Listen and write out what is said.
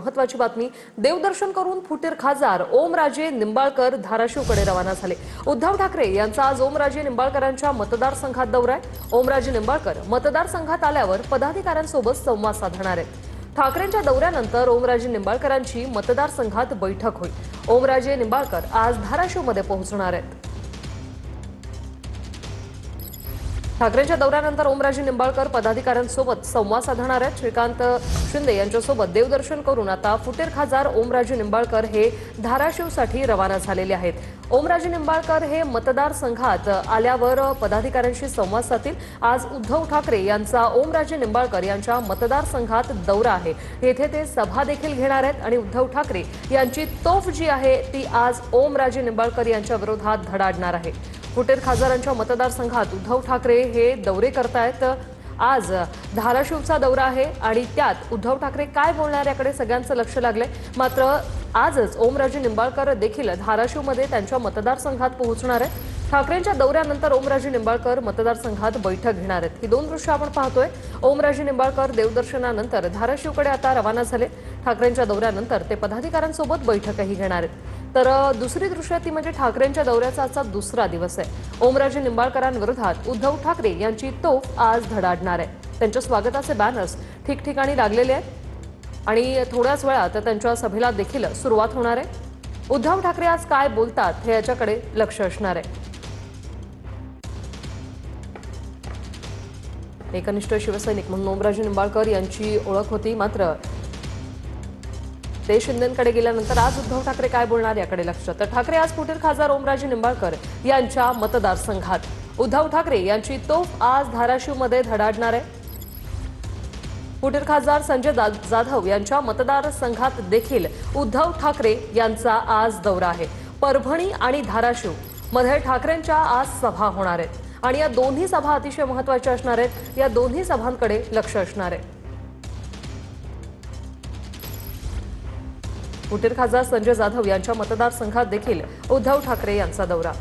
महत्वाची बातमी। देवदर्शन करून फुटीर खासदार ओमराजे निंबाळकर धाराशिवकडे रवाना झाले। उद्धव ठाकरे यांचा आज ओमराजे निंबाळकरांच्या मतदारसंघात दौरा आहे। ओमराजे निंबाळकर मतदारसंघात आल्यावर पदाधिकाऱ्यांसोबत संवाद साधणार आहेत। ठाकरेंच्या दौऱ्यानंतर ओमराजे निंबाळकरांची मतदारसंघात बैठक होईल। ओमराजे निंबाळकर आज धाराशिवमध्ये पोहोचणार आहेत। ठाकरेंच्या दौऱ्यानंतर ओमराजे निंबाळकर पदाधिकाऱ्यांसोबत संवाद साधणार आहेत। श्रीकांत शिंदे यांच्यासोबत देवदर्शन करून आता फुटीर खासदार ओमराजे निंबाळकर हे धाराशिवसाठी रवाना झालेले आहेत। ओमराजे निंबाळकर हे मतदारसंघात आल्यावर पदाधिकाऱ्यांशी संवाद साधतील। आज उद्धव ठाकरे यांचा ओमराजे निंबाळकर यांच्या मतदारसंघात दौरा आहे। येथे ते सभा देखील घेणार आहेत आणि उद्धव ठाकरे यांची तोफ जी आहे ती आज ओमराजे निंबाळकर यांच्या विरोधात धडाडणार आहे। फुटीर खासदारांच्या मतदारसंघात उद्धव ठाकरे हे दौरे करतायत। आज धाराशिवचा दौरा आहे आणि त्यात उद्धव ठाकरे काय बोलणार याकडे सगळ्यांचं लक्ष लागलंय। मात्र आजच ओमराजे निंबाळकर देखील धाराशिवमध्ये त्यांच्या मतदारसंघात पोहोचणार आहेत। ठाकरेंच्या दौऱ्यानंतर ओमराजे निंबाळकर मतदारसंघात बैठक घेणार आहेत। ही दोन दृश्य आपण पाहतोय। ओमराजे निंबाळकर देवदर्शनानंतर धाराशिवकडे आता रवाना झाले। ठाकरेंच्या दौऱ्यानंतर ते पदाधिकाऱ्यांसोबत बैठकही घेणार आहेत। तर दुसरी दृश्य ती म्हणजे ठाकरेंच्या दौऱ्याचा आजचा दुसरा दिवस आहे। ओमराजे निंबाळकरांविरोधात उद्धव ठाकरे यांची तोफ आज धडाडणार आहे। त्यांच्या स्वागताचे बॅनर्स ठिकठिकाणी लागलेले आहेत आणि थोड्याच वेळात त्यांच्या सभेला देखील सुरुवात होणार आहे। उद्धव ठाकरे आज काय बोलतात हे याच्याकडे लक्ष असणार आहे। एकनिष्ठ शिवसैनिक म्हणून ओमराजे निंबाळकर यांची ओळख होती। मात्र ते शिंदेंकडे गेल्यानंतर आज उद्धव ठाकरे काय बोलणार याकडे लक्ष। तर ठाकरे आज फुटीर खासदार ओमराजे निंबाळकर यांच्या मतदारसंघात। उद्धव ठाकरे यांची तोफ आज धाराशिवमध्ये धडाडणार आहे। फुटीर खासदार संजय जाधव यांच्या मतदारसंघात देखील उद्धव ठाकरे यांचा आज दौरा आहे। परभणी आणि धाराशिव मध्ये ठाकरेंच्या आज सभा होणार आहेत आणि या दोन्ही सभा अतिशय महत्त्वाच्या असणार आहेत। या दोन्ही सभांकडे लक्ष असणार आहे। फुटीर खासदार संजय जाधव यांच्या मतदारसंघात देखील उद्धव ठाकरे यांचा दौरा।